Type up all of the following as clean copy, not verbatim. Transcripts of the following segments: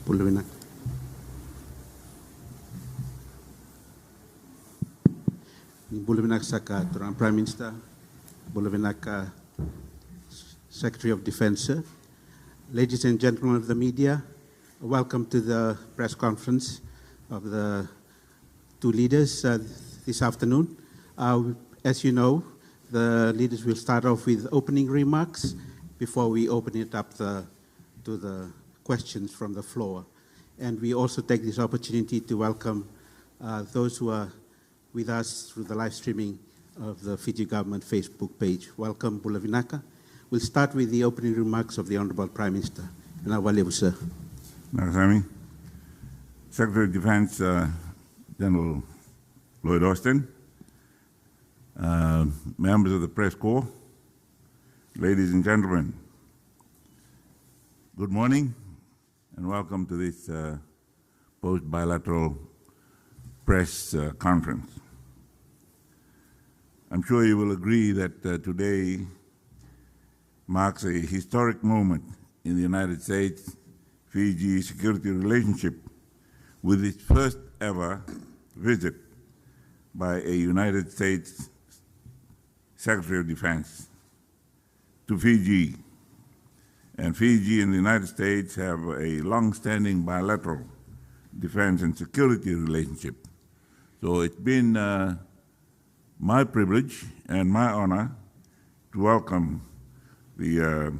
Bulavinak. Bulavinak Saka, Prime Minister, Bulavinak Secretary of Defense. Ladies and gentlemen of the media, welcome to the press conference of the two leaders this afternoon. As you know, the leaders will start off with opening remarks before we open it up to the questions from the floor. And we also take this opportunity to welcome those who are with us through the live streaming of the Fiji government Facebook page. Welcome, Bulavinaka. We'll start with the opening remarks of the Honourable Prime Minister. Sir. Nakasami. Secretary of Defense General Lloyd Austin, members of the press corps, ladies and gentlemen, good morning and welcome to this post-bilateral press conference. I'm sure you will agree that today marks a historic moment in the United States-Fiji security relationship with its first ever visit by a United States Secretary of Defense to Fiji. And Fiji and the United States have a long-standing bilateral defense and security relationship. So it's been my privilege and my honor to welcome the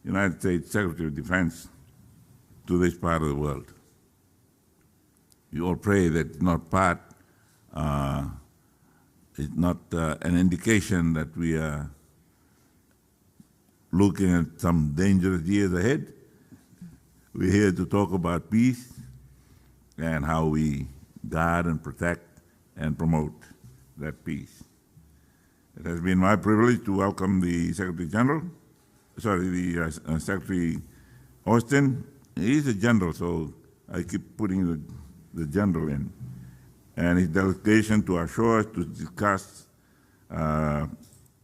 United States Secretary of Defense to this part of the world. You all pray that it's not an indication that we are looking at some dangerous years ahead. We're here to talk about peace and how we guard and protect and promote that peace. It has been my privilege to welcome the Secretary Austin. He's a general, so I keep putting the general in, and his delegation to our shores to discuss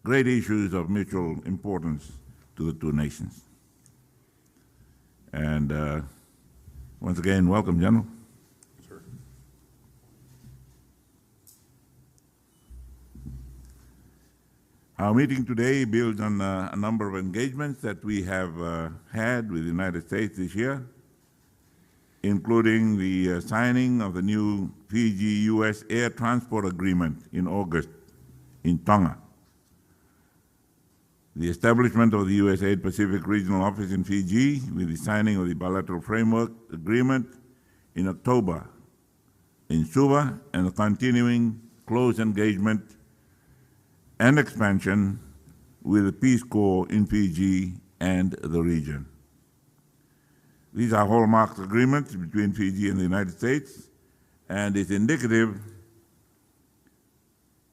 great issues of mutual importance to the two nations. And once again, welcome, General. Sure. Our meeting today builds on a number of engagements that we have had with the United States this year, including the signing of the new Fiji-U.S. air transport agreement in August in Tonga, the establishment of the U.S Pacific regional office in Fiji with the signing of the bilateral framework agreement in October in Suva, and the continuing close engagement and expansion with the Peace Corps in Fiji and the region. These are hallmark agreements between Fiji and the United States, and it's indicative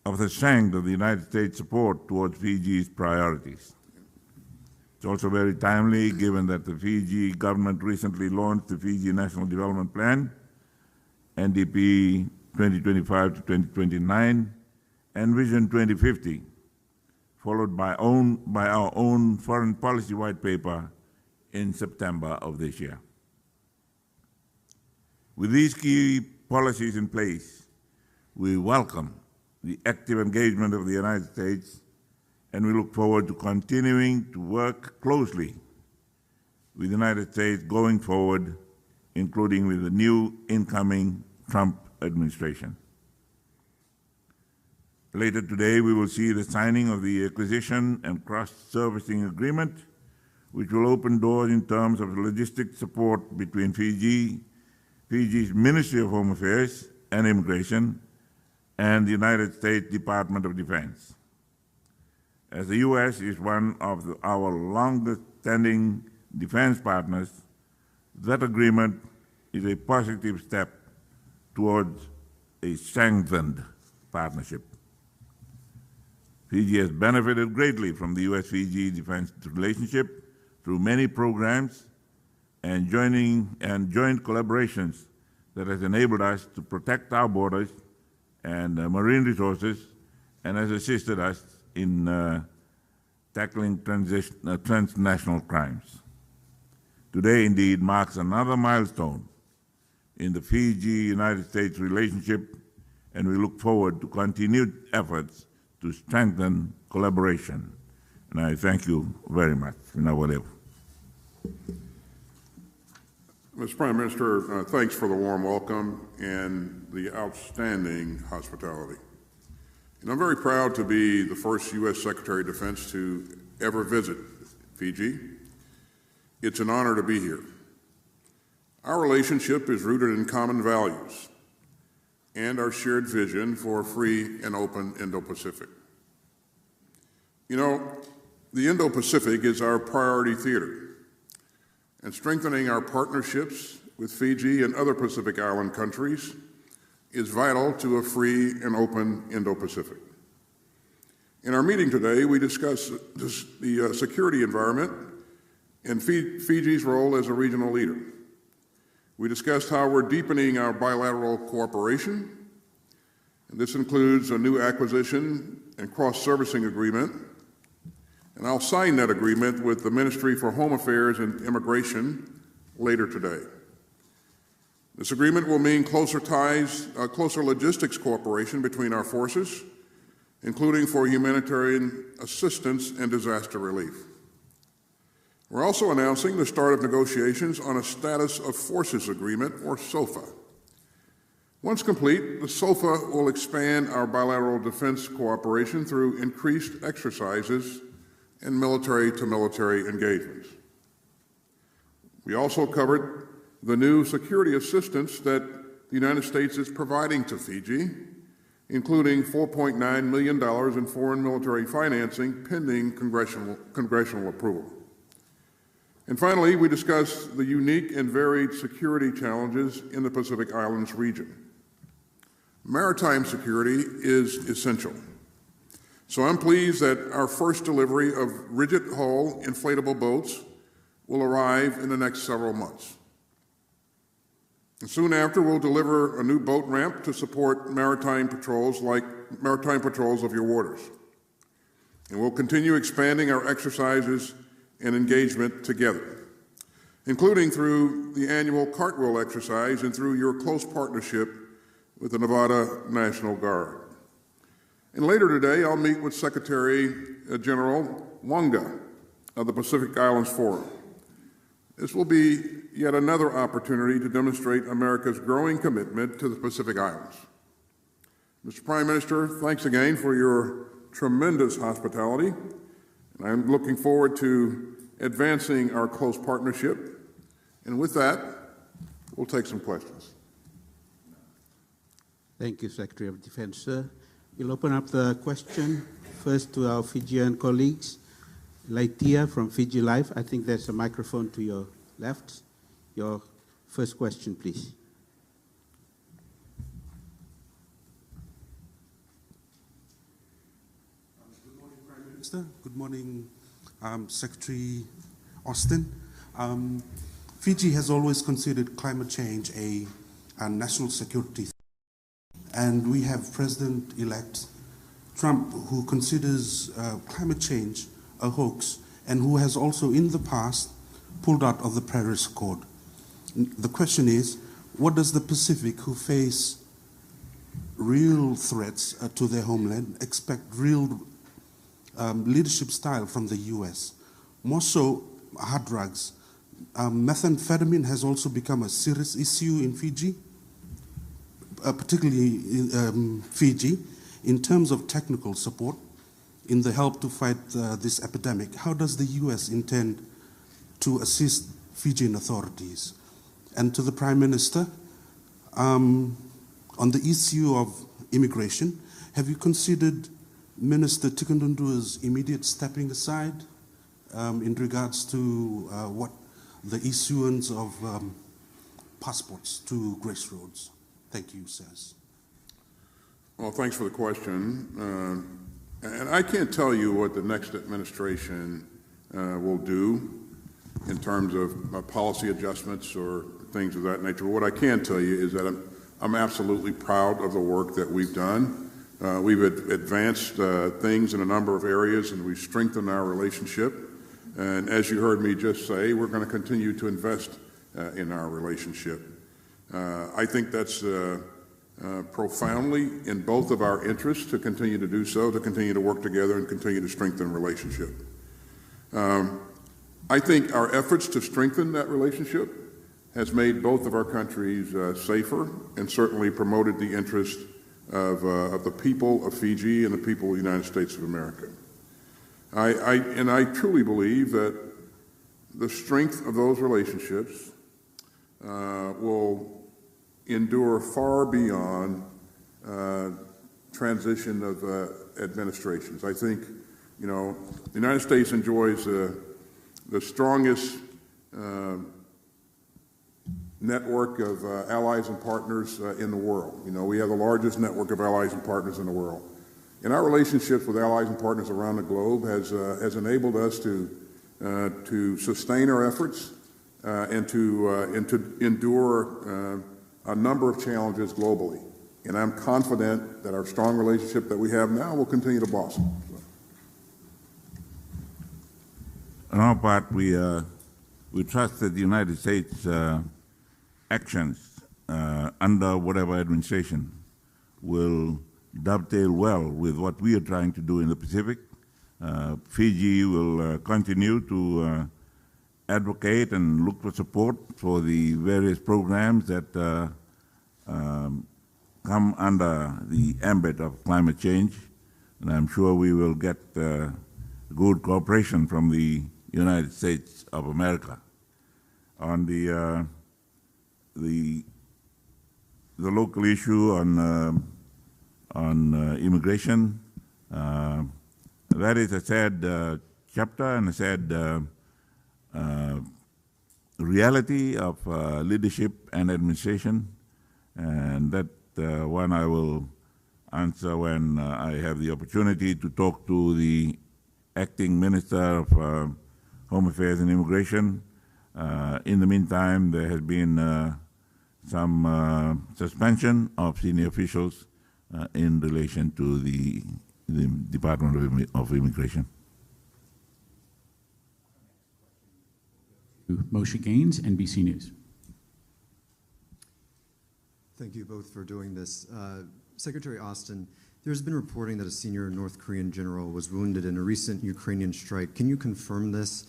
of the strength of the United States support towards Fiji's priorities. It's also very timely given that the Fiji government recently launched the Fiji National Development Plan, NDP 2025 to 2029, and Vision 2050, followed by our own foreign policy white paper in September of this year. With these key policies in place, we welcome the active engagement of the United States, and we look forward to continuing to work closely with the United States going forward, including with the new incoming Trump administration. Later today, we will see the signing of the acquisition and cross-servicing agreement, which will open doors in terms of logistic support between Fiji's Ministry of Home Affairs and Immigration, and the United States Department of Defense. As the U.S. is one of our longest-standing defense partners, that agreement is a positive step towards a strengthened partnership. Fiji has benefited greatly from the U.S.-Fiji defense relationship through many programs and joint collaborations that has enabled us to protect our borders and marine resources, and has assisted us in tackling transnational crimes. Today, indeed, marks another milestone in the Fiji-United States relationship, and we look forward to continued efforts to strengthen collaboration. And I thank you very much. Mr. Prime Minister, thanks for the warm welcome and the outstanding hospitality. And I'm very proud to be the first U.S. Secretary of Defense to ever visit Fiji. It's an honor to be here. Our relationship is rooted in common values and our shared vision for a free and open Indo-Pacific. You know, the Indo-Pacific is our priority theater, and strengthening our partnerships with Fiji and other Pacific Island countries is vital to a free and open Indo-Pacific. In our meeting today, we discussed the security environment and Fiji's role as a regional leader. We discussed how we're deepening our bilateral cooperation, and this includes a new acquisition and cross-servicing agreement, and I'll sign that agreement with the Ministry for Home Affairs and Immigration later today. This agreement will mean closer ties, closer logistics cooperation between our forces, including for humanitarian assistance and disaster relief. We're also announcing the start of negotiations on a Status of Forces Agreement, or SOFA. Once complete, the SOFA will expand our bilateral defense cooperation through increased exercises and military-to-military engagements. We also covered the new security assistance that the United States is providing to Fiji, including $4.9 million in foreign military financing pending congressional approval. And finally, we discussed the unique and varied security challenges in the Pacific Islands region. Maritime security is essential. So I'm pleased that our first delivery of rigid hull inflatable boats will arrive in the next several months. And soon after, we'll deliver a new boat ramp to support maritime patrols of your waters. And we'll continue expanding our exercises and engagement together, including through the annual cartwheel exercise and through your close partnership with the Nevada National Guard. And later today, I'll meet with Secretary General Wanga of the Pacific Islands Forum. This will be yet another opportunity to demonstrate America's growing commitment to the Pacific Islands. Mr. Prime Minister, thanks again for your tremendous hospitality, and I'm looking forward to advancing our close partnership. And with that, we'll take some questions. Thank you, Secretary of Defense, sir. We'll open up the question first to our Fijian colleagues. Laitia from Fiji Life. I think there's a microphone to your left. Your first question, please. Good morning, Prime Minister. Good morning, Secretary Austin. Fiji has always considered climate change a national security threat. And we have President-elect Trump, who considers climate change a hoax and who has also in the past pulled out of the Paris Accord. The question is, what does the Pacific, who face real threats to their homeland, expect real leadership style from the U.S.? More so, hard drugs. Methamphetamine has also become a serious issue in Fiji, particularly in Fiji, in terms of technical support in the help to fight this epidemic. How does the U.S. intend to assist Fijian authorities? And to the Prime Minister, on the issue of immigration, have you considered Minister Tikundundua's immediate stepping aside in regards to what the issuance of passports to Grace Roads? Thank you, sirs. Well, thanks for the question. And I can't tell you what the next administration will do in terms of policy adjustments or things of that nature. But what I can tell you is that I'm absolutely proud of the work that we've done. We've advanced things in a number of areas, and we've strengthened our relationship And as you heard me just say, we're going to continue to invest in our relationship. I think that's profoundly in both of our interests to continue to do so, to continue to work together and continue to strengthen the relationship. I think our efforts to strengthen that relationship has made both of our countries safer and certainly promoted the interest of the people of Fiji and the people of the United States of America. I truly believe that the strength of those relationships will endure far beyond transition of administrations. I think, the United States enjoys the strongest network of allies and partners in the world. We have the largest network of allies and partners in the world. And our relationships with allies and partners around the globe has enabled us to sustain our efforts and to endure a number of challenges globally. And I'm confident that our strong relationship that we have now will continue to blossom. On our part, we trust that the United States actions under whatever administration will dovetail well with what we are trying to do in the Pacific. Fiji will continue to advocate and look for support for the various programs that come under the ambit of climate change, and I'm sure we will get good cooperation from the United States of America. On the local issue on immigration, that is a sad chapter and a sad reality of leadership and administration, and that one I will answer when I have the opportunity to talk to the acting Minister of Home Affairs and Immigration. In the meantime, there has been some suspension of senior officials in relation to the Department of Immigration. Moshe Gaines, NBC News. Thank you both for doing this. Secretary Austin, there's been reporting that a senior North Korean general was wounded in a recent Ukrainian strike. Can you confirm this?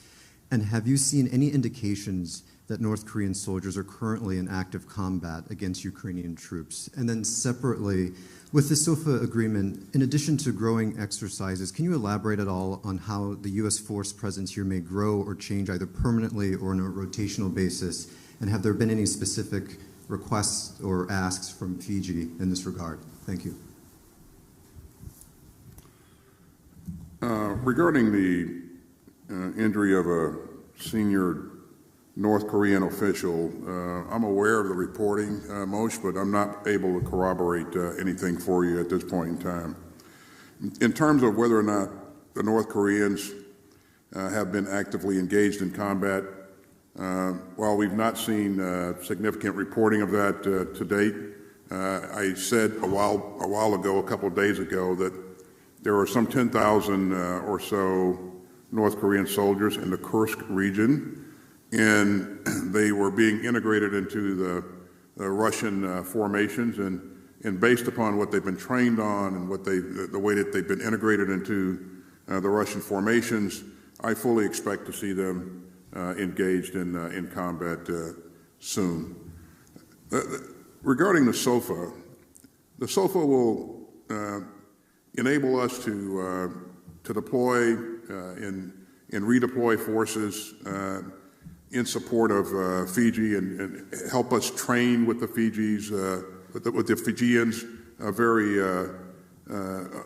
And have you seen any indications that North Korean soldiers are currently in active combat against Ukrainian troops? And then separately, with the SOFA agreement, in addition to growing exercises, can you elaborate at all on how the U.S. force presence here may grow or change either permanently or on a rotational basis? And have there been any specific requests or asks from Fiji in this regard? Thank you. Regarding the injury of a senior North Korean official, I'm aware of the reporting, Moshe, but I'm not able to corroborate anything for you at this point in time. In terms of whether or not the North Koreans have been actively engaged in combat, while we've not seen significant reporting of that to date, I said a while ago, a couple of days ago, that there are some 10,000 or so North Korean soldiers in the Kursk region, and they were being integrated into the Russian formations, and based upon what they've been trained on and the way that they've been integrated into the Russian formations, I fully expect to see them engaged in combat soon. Regarding the SOFA will enable us to deploy and redeploy forces in support of Fiji and help us train with the Fijians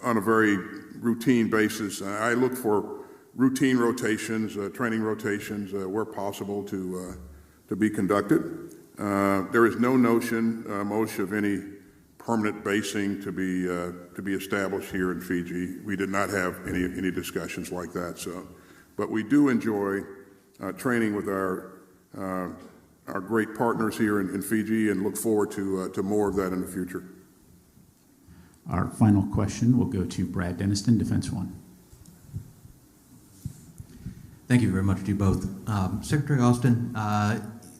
on a very routine basis. I look for routine rotations, training rotations where possible to be conducted. There is no notion, Moshe, of any permanent basing to be established here in Fiji. We did not have any discussions like that. But we do enjoy training with our great partners here in Fiji, and look forward to more of that in the future. Our final question will go to Brad Denniston, Defense One. Thank you very much to you both. Secretary Austin,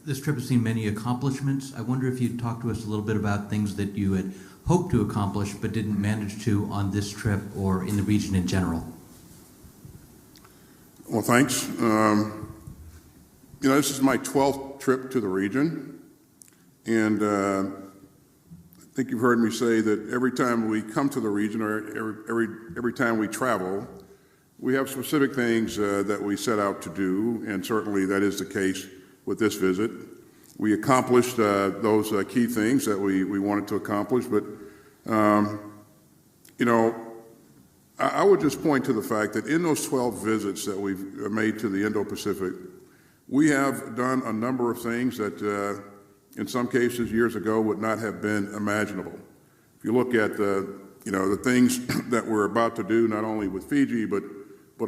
this trip has seen many accomplishments. I wonder if you'd talk to us a little bit about things that you had hoped to accomplish but didn't manage to on this trip or in the region in general. Well, thanks. This is my 12th trip to the region, and I think you've heard me say that every time we come to the region or every time we travel, we have specific things that we set out to do, and certainly that is the case with this visit. We accomplished those key things that we wanted to accomplish, but I would just point to the fact that in those 12 visits that we've made to the Indo-Pacific, we have done a number of things that in some cases years ago would not have been imaginable. If you look at the things that we're about to do, not only with Fiji, but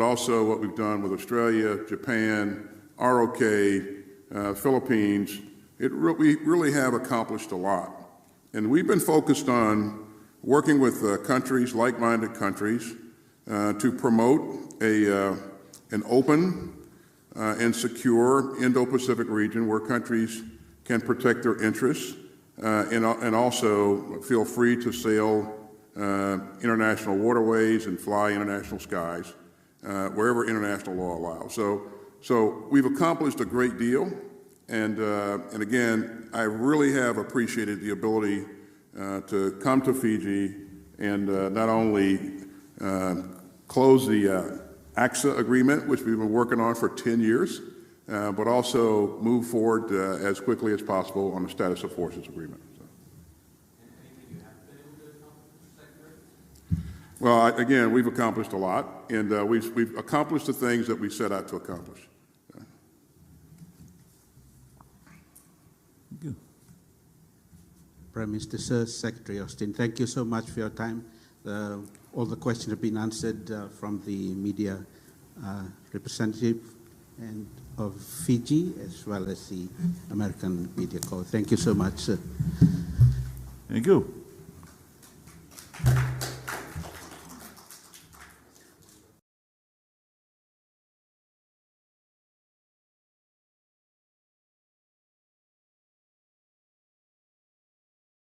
also what we've done with Australia, Japan, ROK, Philippines, we really have accomplished a lot. And we've been focused on working with countries, like-minded countries, to promote an open and secure Indo-Pacific region where countries can protect their interests and also feel free to sail international waterways and fly international skies wherever international law allows. So we've accomplished a great deal, and again, I really have appreciated the ability to come to Fiji and not only close the AXA agreement, which we've been working on for 10 years, but also move forward as quickly as possible on the status of forces agreement. Anything you haven't been able to accomplish, Secretary? Well, again, we've accomplished a lot, and we've accomplished the things that we set out to accomplish. Good. Prime Minister, Sir, Secretary Austin, thank you so much for your time. All the questions have been answered from the media representative and of Fiji, as well as the American Media Corps. Thank you so much, sir. Thank you.